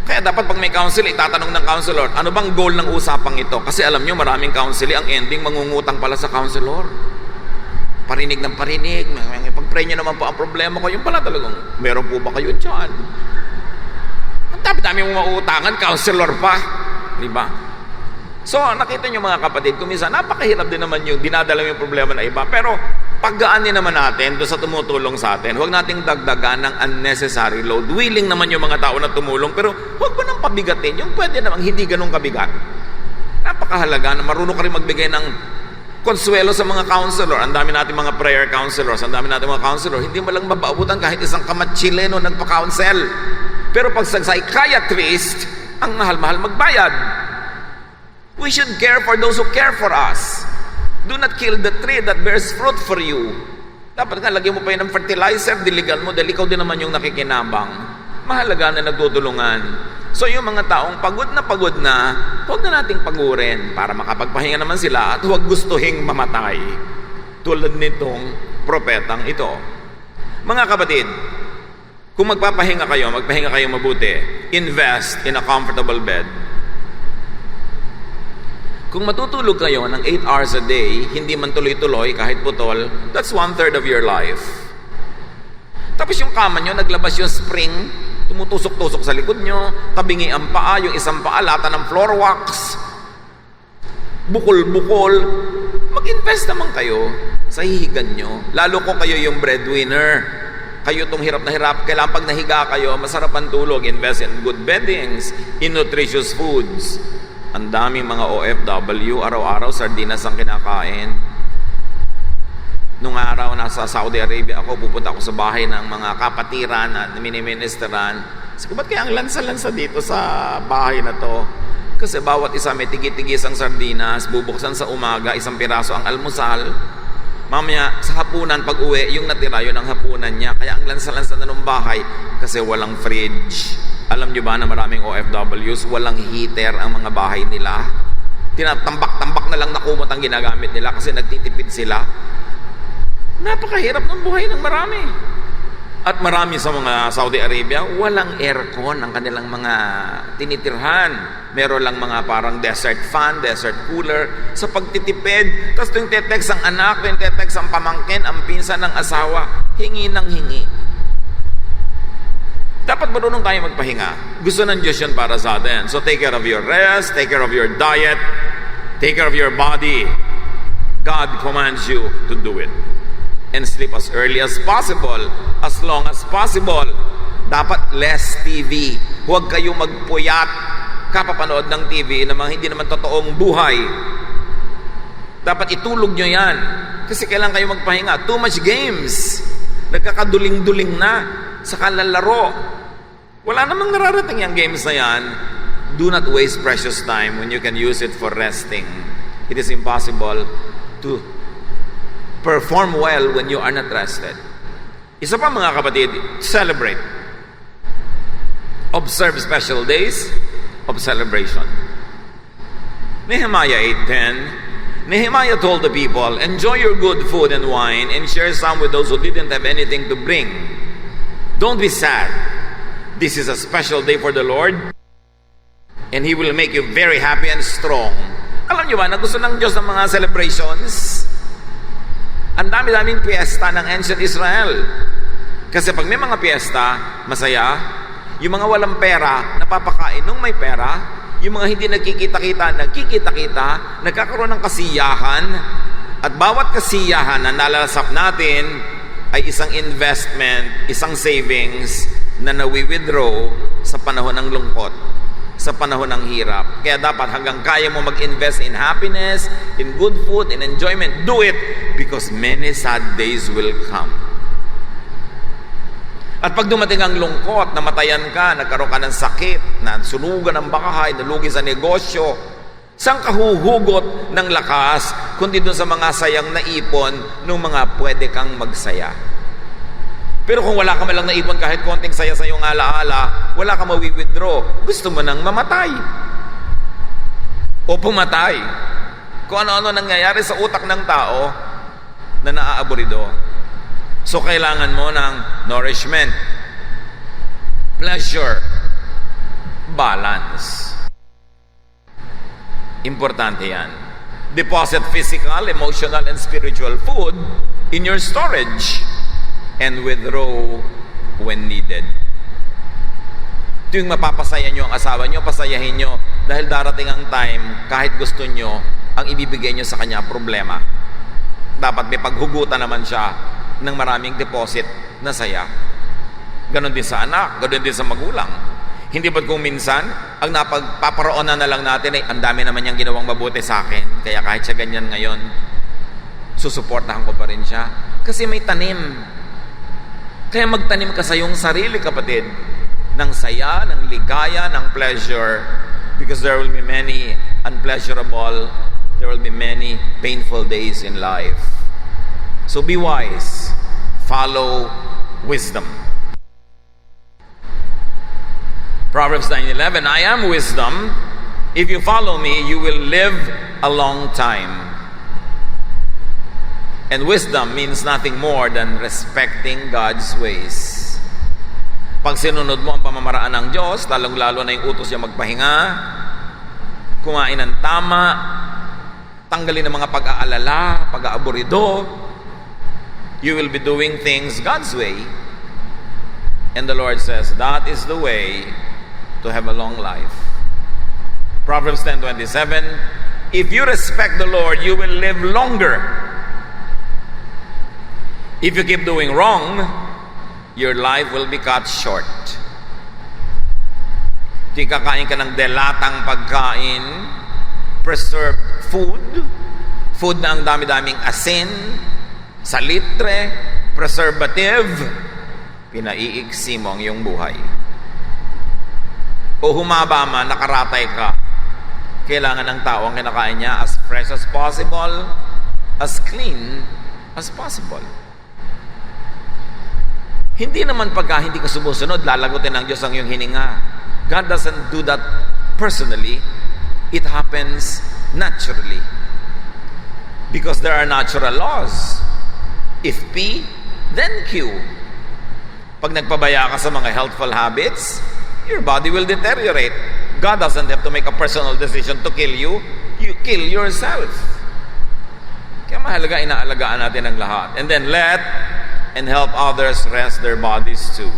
Kaya dapat pag may counsel, itatanong ng counselor, ano bang goal ng usapang ito? Kasi alam nyo, maraming counseling, ang ending, mangungutang pala sa counselor. Parinig ng parinig, pag-pray nyo naman po ang problema ko, yung pala talagang, meron po ba kayo dyan? Ang dami-dami mong mauutangan, counselor pa. Diba? So, nakita nyo mga kapatid, kung minsan, napakahirap din naman yung dinadala yung problema na iba. Pero, Paggaan naman natin doon sa tumutulong sa atin. Huwag nating dagdagan ng unnecessary load. Willing naman yung mga tao na tumulong, pero huwag mo nang pabigatin. Yung pwede namang hindi ganun kabigat. Napakahalaga na marunong ka rin magbigay ng konsuelo sa mga counselor. Ang dami natin mga prayer counselors, ang dami natin mga counselor. Hindi mo lang mabaabutan kahit isang kamatsile no nagpa-counsel. Pero pag sa psychiatrist, ang mahal-mahal magbayad. We should care for those who care for us. Do not kill the tree that bears fruit for you. Dapat nga, lagyan mo pa yun ng fertilizer, diligan mo, dahil ikaw din naman yung nakikinabang. Mahalaga na nagtutulungan. So yung mga taong pagod na, huwag na nating pagurin para makapagpahinga naman sila at huwag gustuhing mamatay. Tulad nitong propetang ito. Mga kapatid, kung magpapahinga kayo mabuti. Invest in a comfortable bed. Kung matutulog kayo ng 8 hours a day, hindi man tuloy-tuloy kahit putol, that's 1/3 of your life. Tapos yung kama nyo, naglabas yung spring, tumutusok-tusok sa likod nyo, tabingi ang paa, yung isang paa, lata ng floor wax, bukol-bukol. Mag-invest naman kayo sa hihigan nyo. Lalo kung kayo yung breadwinner. Kayo itong hirap na hirap. Kailangan pag nahiga kayo, masarap ang tulog. Invest in good beddings, in nutritious foods. Ang daming mga OFW, araw-araw sardinas ang kinakain. Nung araw nasa Saudi Arabia ako, pupunta ako sa bahay ng mga kapatiran at mini-ministeran. Sabi ko, ba't kaya ang lansa-lansa dito sa bahay na to? Kasi bawat isa may tigi-tigis ang sardinas, bubuksan sa umaga, isang piraso ang almusal. Mamaya, sa hapunan, pag uwi, yung natira yun ang hapunan niya. Kaya ang lansa-lansa na ng bahay kasi walang fridge. Alam nyo ba na maraming OFWs, walang heater ang mga bahay nila? Tinatambak-tambak na lang na kumot ang ginagamit nila kasi nagtitipid sila. Napakahirap ng buhay ng marami. At marami sa mga Saudi Arabia, walang aircon ang kanilang mga tinitirhan. Meron lang mga parang desert fan, desert cooler sa pagtitipid. Tapos tuwing tetext ang anak, tuwing tetext ang pamangkin, ang pinsan ng asawa, hingi ng hingi. Dapat marunong tayo magpahinga. Gusto ng Diyos yun para sa atin. So take care of your rest, take care of your diet, take care of your body. God commands you to do it. And sleep as early as possible, as long as possible. Dapat less TV. Huwag kayo magpuyat kapapanood ng TV na mga hindi naman totoong buhay. Dapat itulog nyo yan. Kasi kailangan kayo magpahinga. Too much games. Nagkakaduling-duling na sa kalalaro. Wala namang nararating yung games na yan. Do not waste precious time when you can use it for resting. It is impossible to perform well when you are not rested. Isa pa mga kapatid, celebrate. Observe special days of celebration. Nehemiah 8:10, Nehemiah told the people, enjoy your good food and wine and share some with those who didn't have anything to bring. Don't be sad. This is a special day for the Lord and He will make you very happy and strong. Alam niyo ba na gusto ng Diyos ng mga celebrations? Ang dami-daming piyesta ng ancient Israel. Kasi pag may mga piyesta, masaya. Yung mga walang pera, napapakain nung may pera. Yung mga hindi nagkikita-kita, nagkikita-kita, nagkakaroon ng kasiyahan. At bawat kasiyahan na nalalasap natin ay isang investment, isang savings na nawi-withdraw sa panahon ng lungkot, sa panahon ng hirap. Kaya dapat hanggang kaya mo mag-invest in happiness, in good food, in enjoyment, do it because many sad days will come. At pag dumating ang lungkot, namatayan ka, nagkaroon ka ng sakit, nasunugan ng bakahay, nalugi sa negosyo, saan ka huhugot ng lakas kundi doon sa mga sayang naipon nung mga pwede kang magsaya. Pero kung wala ka malang naipon kahit konting saya sa iyong alaala, wala ka mawi-withdraw. Gusto mo nang mamatay. O pumatay. Kung ano-ano nangyayari sa utak ng tao na naaaburido. So kailangan mo ng nourishment, pleasure, balance. Importante yan. Deposit physical, emotional, and spiritual food in your storage and withdraw when needed. Tuwing mapapasaya nyo ang asawa nyo, pasayahin nyo dahil darating ang time, kahit gusto nyo, ang ibibigay nyo sa kanya problema. dapat may paghugutan naman siya ng maraming deposit na saya. Ganon din sa anak, ganon din sa magulang. Hindi ba't kung minsan, ang napagpaparoonan na lang natin ay, ang dami naman niyang ginawang mabuti sa akin, kaya kahit siya ganyan ngayon, susuportahan ko pa rin siya. Kasi may tanim. Kaya magtanim ka sa iyong sarili, kapatid, ng saya, ng ligaya, ng pleasure, because there will be many unpleasurable, there will be many painful days in life. So be wise. Follow wisdom. Proverbs 9:11, I am wisdom. If you follow me, you will live a long time. And wisdom means nothing more than respecting God's ways. Pag sinunod mo ang pamamaraan ng Diyos, lalong-lalo na yung utos niya magpahinga, kumain ng tama, tanggalin ang mga pag-aalala, pag-aaburido, you will be doing things God's way. And the Lord says, that is the way to have a long life. Proverbs 10:27, if you respect the Lord, you will live longer. If you keep doing wrong, your life will be cut short. Kung kakain ka ng delatang pagkain, preserved food na ang dami-daming asin, salitre, preservative, pinaiiksi mo ang iyong buhay. O humaba man, nakaratay ka, kailangan ng tao ang kinakain niya as fresh as possible, as clean as possible. Hindi naman pagka hindi ka sumusunod, lalagutin ng Diyos ang iyong hininga. God doesn't do that personally. It happens naturally. Because there are natural laws. If P, then Q. Pag nagpabaya ka sa mga healthful habits, your body will deteriorate. God doesn't have to make a personal decision to kill you. You kill yourself. Kaya mahalaga, inaalagaan natin ang lahat. And then let and help others rest their bodies too.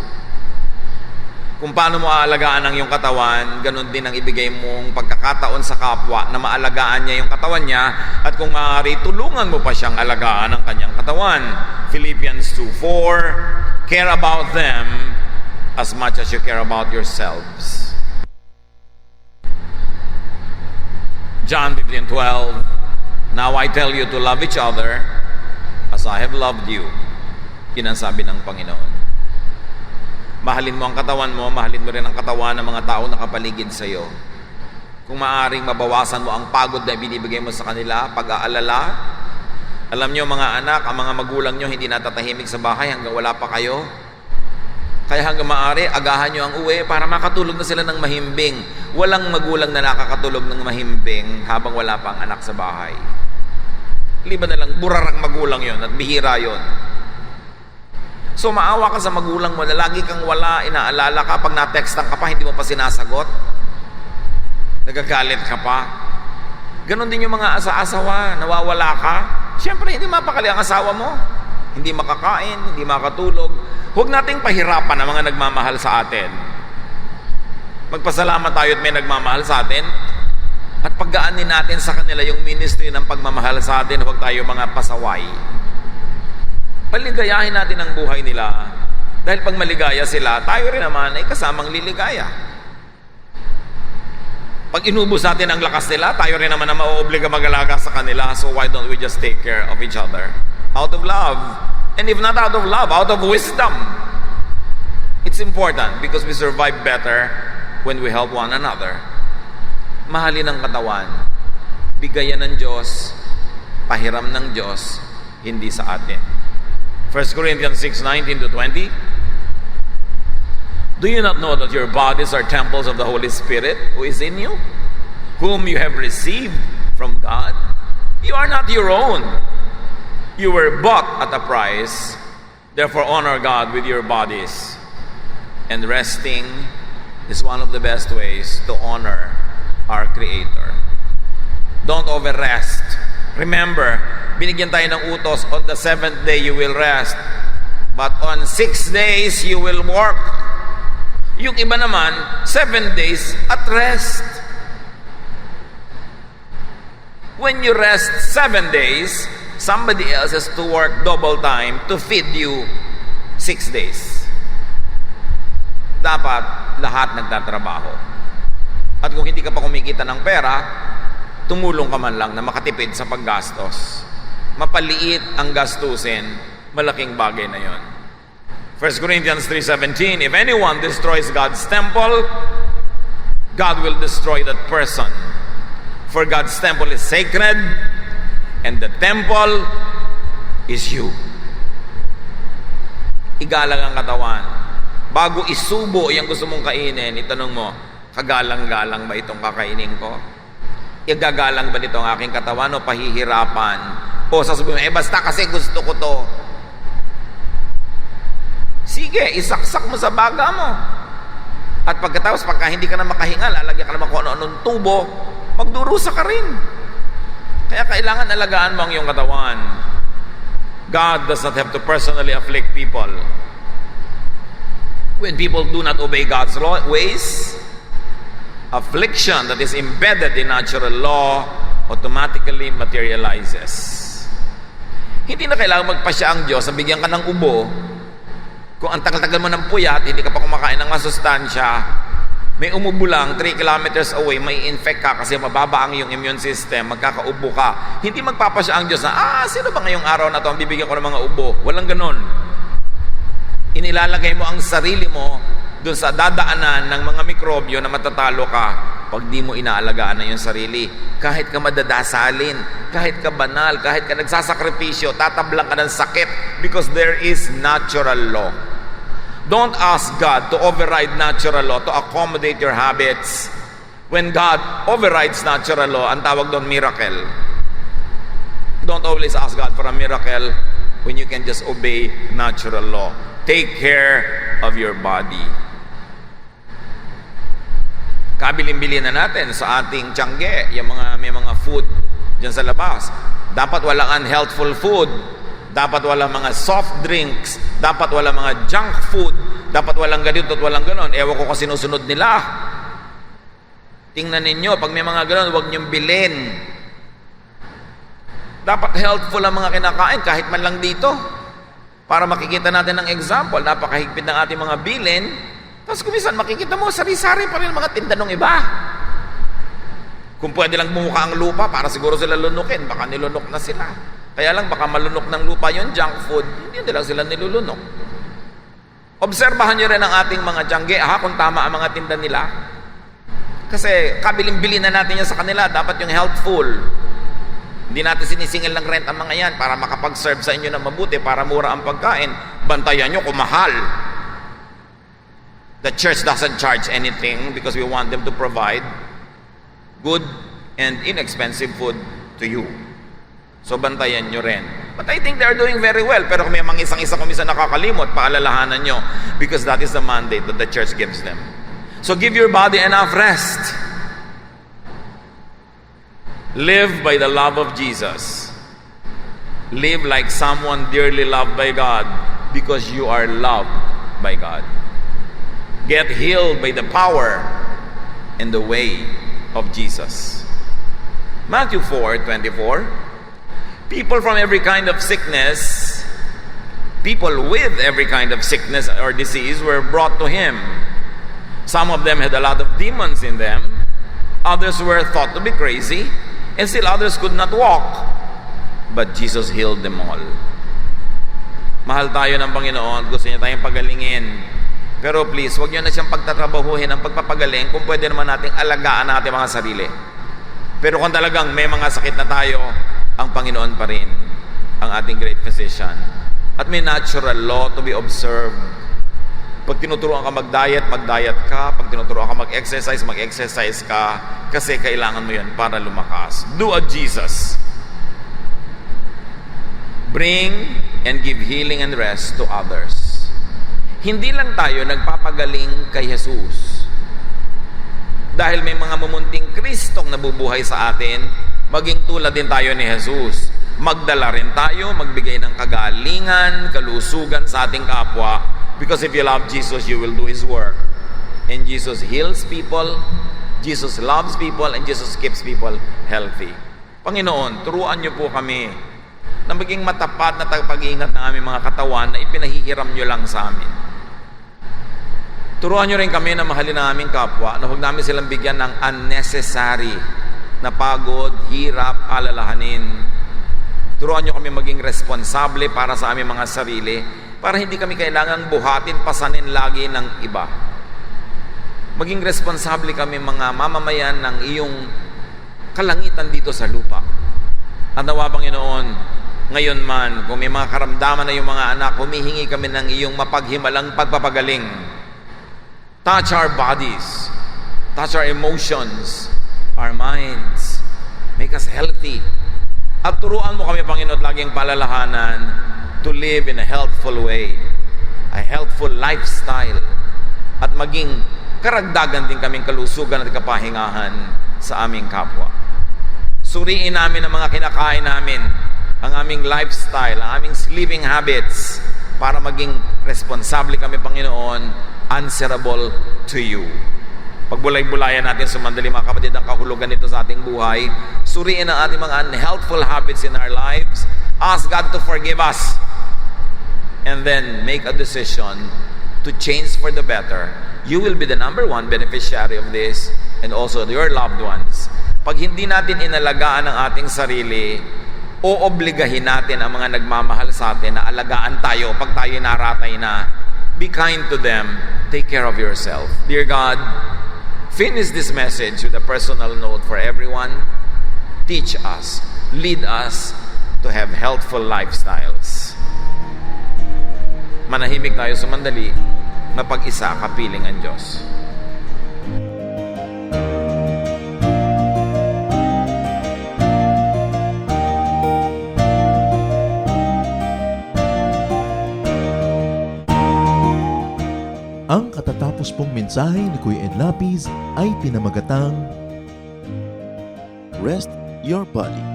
Kung paano mo aalagaan ang iyong katawan, ganun din ang ibigay mong pagkakataon sa kapwa na maalagaan niya yung katawan niya, at kung maaari, tulungan mo pa siyang alagaan ang kanyang katawan. Philippians 2:4, care about them as much as you care about yourselves. John 15:12, now I tell you to love each other as I have loved you. Yun ang sabi ng Panginoon. Mahalin mo ang katawan mo, mahalin mo rin ang katawan ng mga tao nakapaligid sa iyo. Kung maaaring mabawasan mo ang pagod na binibigay mo sa kanila, pag-aalala. Alam niyo mga anak, ang mga magulang niyo hindi natatahimik sa bahay hanggang wala pa kayo. Kaya hanggang maaari, agahan niyo ang uwi para makatulog na sila ng mahimbing. Walang magulang na nakakatulog ng mahimbing habang wala pa ang anak sa bahay. Liban na lang, burarang magulang yon at bihira yon. So maawa ka sa magulang mo na lagi kang wala, inaalala ka, pag na-textan ka pa, hindi mo pa sinasagot. Nagagalit ka pa. Ganon din yung mga asa-asawa, nawawala ka. Siyempre, hindi mapakali ang asawa mo. Hindi makakain, hindi makatulog. Huwag nating pahirapan ang mga nagmamahal sa atin. Magpasalamat tayo at may nagmamahal sa atin. At paggaanin natin sa kanila yung ministry ng pagmamahal sa atin, huwag tayo mga pasaway. Paligayahin natin ang buhay nila. Dahil pag maligaya sila, tayo rin naman ay kasamang liligaya. Pag inubos natin ang lakas nila, tayo rin naman na mauobliga mag-alaga sa kanila. So why don't we just take care of each other? Out of love. And if not out of love, out of wisdom. It's important because we survive better when we help one another. Mahalin ang katawan. Bigayan ng Diyos. Pahiram ng Diyos. Hindi sa atin. 1 Corinthians 6:19-20. Do you not know that your bodies are temples of the Holy Spirit who is in you, whom you have received from God? You are not your own. You were bought at a price. Therefore honor God with your bodies. And resting is one of the best ways to honor our Creator. Don't over-rest. Remember, binigyan tayo ng utos, on the 7th day you will rest. But on 6 days you will work. Yung iba naman, 7 days at rest. When you rest 7 days, somebody else has to work double time to feed you 6 days. Dapat lahat nagtatrabaho. At kung hindi ka pa kumikita ng pera, tumulong ka man lang na makatipid sa paggastos. Mapaliit ang gastusin, malaking bagay na yon. 1 Corinthians 3:17, if anyone destroys God's temple, God will destroy that person. For God's temple is sacred, and the temple is you. Igalang ang katawan. Bago isubo yung gusto mong kainin, itanong mo, kagalang-galang ba itong kakainin ko? Igagalang ba nito ang aking katawan o pahihirapan? O sasabihin mo, basta kasi gusto ko to. Sige, isaksak mo sa baga mo. At pagkatapos, pagka hindi ka na makahinga, lalagyan ka naman kung ano-anong tubo, magdurusa ka rin. Kaya kailangan alagaan mo ang iyong katawan. God does not have to personally afflict people. When people do not obey God's ways, affliction that is embedded in natural law automatically materializes. Hindi na kailangan magpasya ang Diyos na bigyan ka ng ubo. Kung ang tagal-tagal mo ng puyat, hindi ka pa kumakain ng masustansya, may umubo lang 3 kilometers away, may infect ka kasi mababa ang iyong immune system, magkakaubo ka. Hindi magpapasya ang Diyos na, sino ba ngayong araw na to ang bibigyan ko ng mga ubo? Walang ganon. Inilalagay mo ang sarili mo doon sa dadaanan ng mga mikrobyo na matatalo ka pag di mo inaalagaan na yung sarili. Kahit ka madadasalin, kahit ka banal, kahit ka nagsasakripisyo, tatablang ka ng sakit because there is natural law. Don't ask God to override natural law to accommodate your habits. When God overrides natural law, ang tawag doon miracle. Don't always ask God for a miracle when you can just obey natural law. Take care of your body. Kabilin-bilin na natin sa ating tiyangge, yung may mga food dyan sa labas. Dapat walang unhealthful food. Dapat walang mga soft drinks. Dapat walang mga junk food. Dapat walang ganito at walang ganon. Ewan ko kung sinusunod nila. Tingnan ninyo, pag may mga ganon, huwag niyong bilhin. Dapat healthful ang mga kinakain kahit man lang dito. Para makikita natin ng example, napakahigpit ng ating mga bilin. Tapos kumisan makikita mo, sari-sari pa rin mga tinda ng iba. Kung pwede lang bumuka ang lupa para siguro sila lunukin, baka nilunok na sila. Kaya lang baka malunok ng lupa yung junk food, hindi lang sila nilulunok. Obserbahan nyo rin ang ating mga tiyangge, kung tama ang mga tinda nila. Kasi kabilin-bilin na natin yan sa kanila, dapat yung healthful. Hindi natin sinisingil ng rent ang mga yan para makapag-serve sa inyo ng mabuti, para mura ang pagkain. Bantayan nyo kung mahal. The church doesn't charge anything because we want them to provide good and inexpensive food to you. So bantayan nyo rin. But I think they're doing very well. Pero kung may mga isang-isa kumisa nakakalimot, paalalahanan nyo because that is the mandate that the church gives them. So give your body enough rest. Live by the love of Jesus. Live like someone dearly loved by God because you are loved by God. Get healed by the power and the way of Jesus. Matthew 4:24. People from every kind of sickness, people with every kind of sickness or disease were brought to him. Some of them had a lot of demons in them. Others were thought to be crazy. And still others could not walk. But Jesus healed them all. Mahal tayo ng Panginoon. Gusto niya tayong pagalingin. Pero please, huwag niyo na siyang pagtatrabahuhin ang pagpapagaling kung pwede naman nating alagaan natin mga sarili. Pero kung talagang may mga sakit na tayo, ang Panginoon pa rin ang ating great physician. At may natural law to be observed. Pag tinuturuan ka mag-diet, mag-diet ka. Pag tinuturuan ka mag-exercise, mag-exercise ka. Kasi kailangan mo yan para lumakas. Do a Jesus. Bring and give healing and rest to others. Hindi lang tayo nagpapagaling kay Jesus. Dahil may mga mumunting Kristong nabubuhay sa atin, maging tulad din tayo ni Jesus. Magdala rin tayo, magbigay ng kagalingan, kalusugan sa ating kapwa. Because if you love Jesus, you will do His work. And Jesus heals people, Jesus loves people, and Jesus keeps people healthy. Panginoon, turuan niyo po kami na maging matapat na tagapag-ingat ng aming mga katawan na ipinahihiram nyo lang sa amin. Turuan nyo rin kami na mahalin ang aming kapwa na huwag namin silang bigyan ng unnecessary na pagod, hirap, alalahanin. Turuan nyo kami maging responsable para sa aming mga sarili para hindi kami kailangan buhatin, pasanin lagi ng iba. Maging responsable kami mga mamamayan ng iyong kalangitan dito sa lupa. At nawa, Panginoon, ngayon man, kung may mga karamdaman na yung mga anak, humihingi kami ng iyong mapaghimalang pagpapagaling. Touch our bodies, touch our emotions, our minds, make us healthy. At turuan mo kami, Panginoon, laging palalahanan to live in a healthful way, a healthful lifestyle, at maging karagdagan din kaming kalusugan at kapahingahan sa aming kapwa. Suriin namin ang mga kinakain namin, ang aming lifestyle, ang aming sleeping habits, para maging responsable kami, Panginoon, answerable to you. Pagbulay-bulayan natin sa mandali, mga kapatid, ang kahulugan nito sa ating buhay. Suriin ang ating mga unhealthful habits in our lives. Ask God to forgive us. And then make a decision to change for the better. You will be the number one beneficiary of this, and also your loved ones. Pag hindi natin inalagaan ang ating sarili, oobligahin natin ang mga nagmamahal sa atin na alagaan tayo pag tayo naratay na. Be kind to them. Take care of yourself. Dear God, finish this message with a personal note for everyone. Teach us, lead us to have healthful lifestyles. Manahimik tayo sa mandali, mapag-isa kapiling ang Diyos. Ang katatapos pong mensahe ni Kuya Ed Lapid ay pinamagatang Rest Your Body.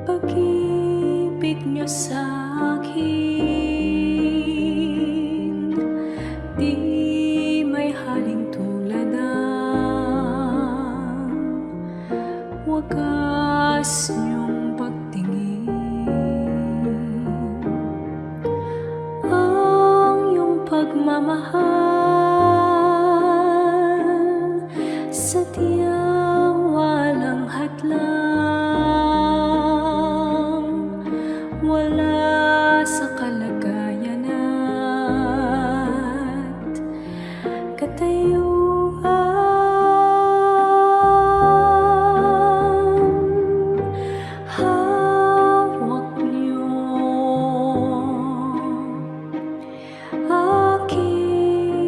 Pag-ibig niyo sa akin, di may haling tulad ang wagas niyong pagtingin. Ang iyong pagmamahal sadyang walang hadlang, wala sa kalagayan at katayuan. Hawak niyo aking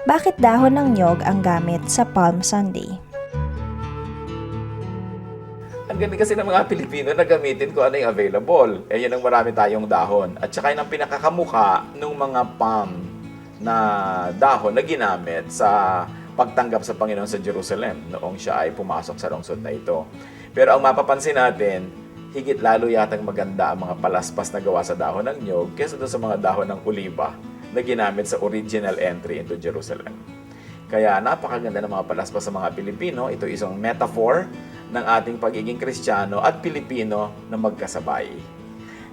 Bakit dahon ng nyog ang gamit sa Palm Sunday? Ang ganda kasi ng mga Pilipino na gamitin kung ano yung available. Eh, yun ang marami tayong dahon. At saka yun ang pinakakamukha ng mga palm na dahon na ginamit sa pagtanggap sa Panginoon sa Jerusalem noong siya ay pumasok sa lungsod na ito. Pero ang mapapansin natin, higit lalo yatang maganda ang mga palaspas na gawa sa dahon ng nyog kaysa doon sa mga dahon ng oliba na ginamit sa original entry into Jerusalem. Kaya napakaganda ng mga palaspas sa mga Pilipino. Ito isang metaphor ng ating pagiging Kristiyano at Pilipino na magkasabay.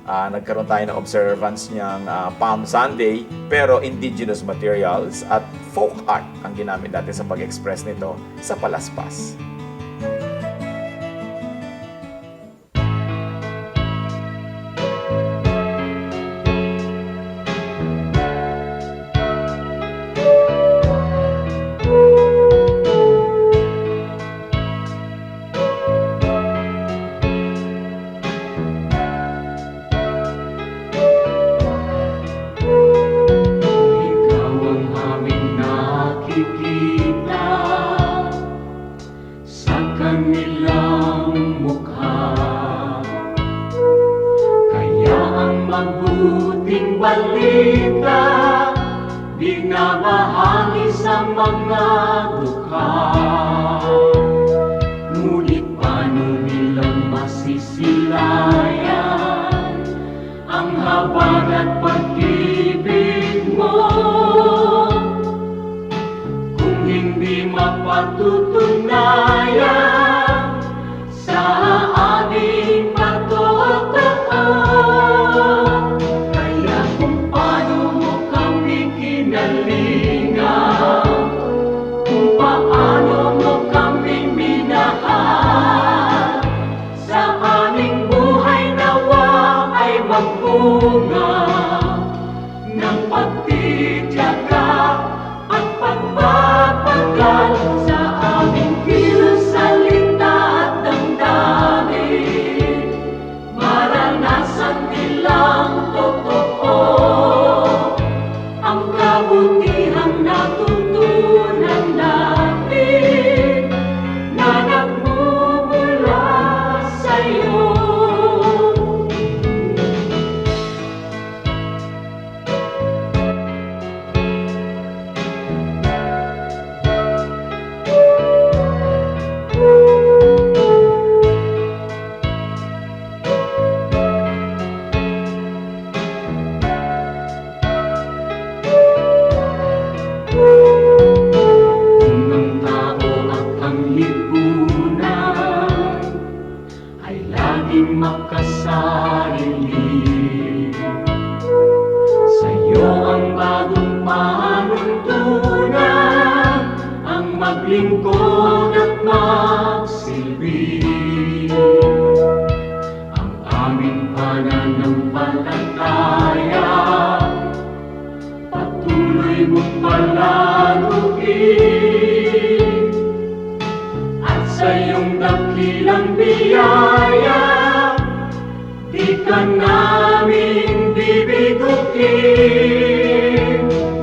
Nagkaroon tayo ng observance niyang Palm Sunday, pero indigenous materials at folk art ang ginamit natin sa pag-express nito sa palaspas. Ikaw ang aming nakikita sa kanilang mukha. Kaya ang mabuting balita binabahagi sa mga dukha. Ngunit paano nilang masisilayan ang habag at pag-ibig mo kung hindi mapatutunayan sa aming patotoo? Kaya kung paano mo kami kinalingan, kung paano mo kami minahal, sa aming buhay nawa ay magbunga ng pagtitiyaga at pagpapagal sa aming kilos, salita at damdamin. Maranasan nilang totoo ang kabutihang natutunan natin na nagmumula sa'yo. Kung ang tao at ang lipunan ay laging makasarili, sa'yo ang bagong panuntunan, ang maglingkod at magsilbi. Ang aming pananampalataya patuloy mong palaluin, at sa iyong dakilang biyaya di ka namin bibiguin.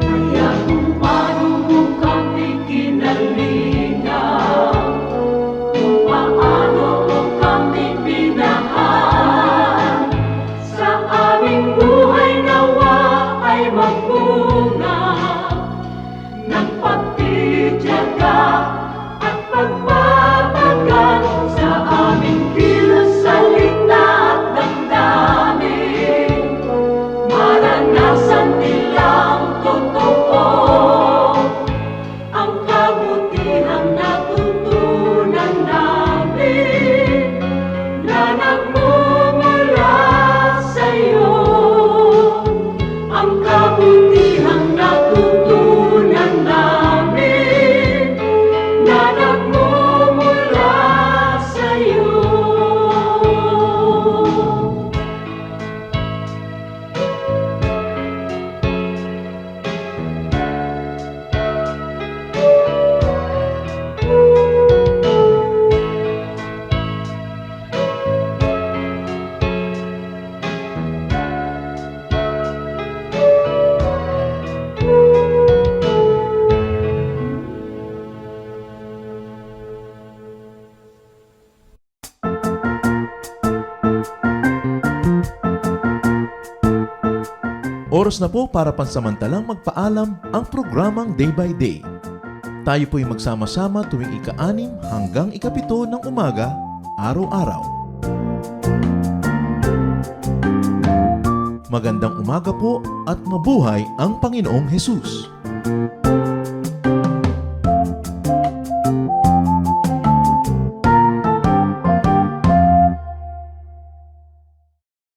Kaya kung paano mo kami kinalingan, kung paano mo kami minahal, sa aming buhay nawa ay magbunga ng pagtitiyaga at pagpapagal sa aming kilos, salita at damdamin. Maranasan Oras na po para pansamantalang magpaalam ang programang Day by Day. Tayo po'y magsama-sama tuwing ika-6 hanggang ika-7 ng umaga, araw-araw. Magandang umaga po at mabuhay ang Panginoong Hesus!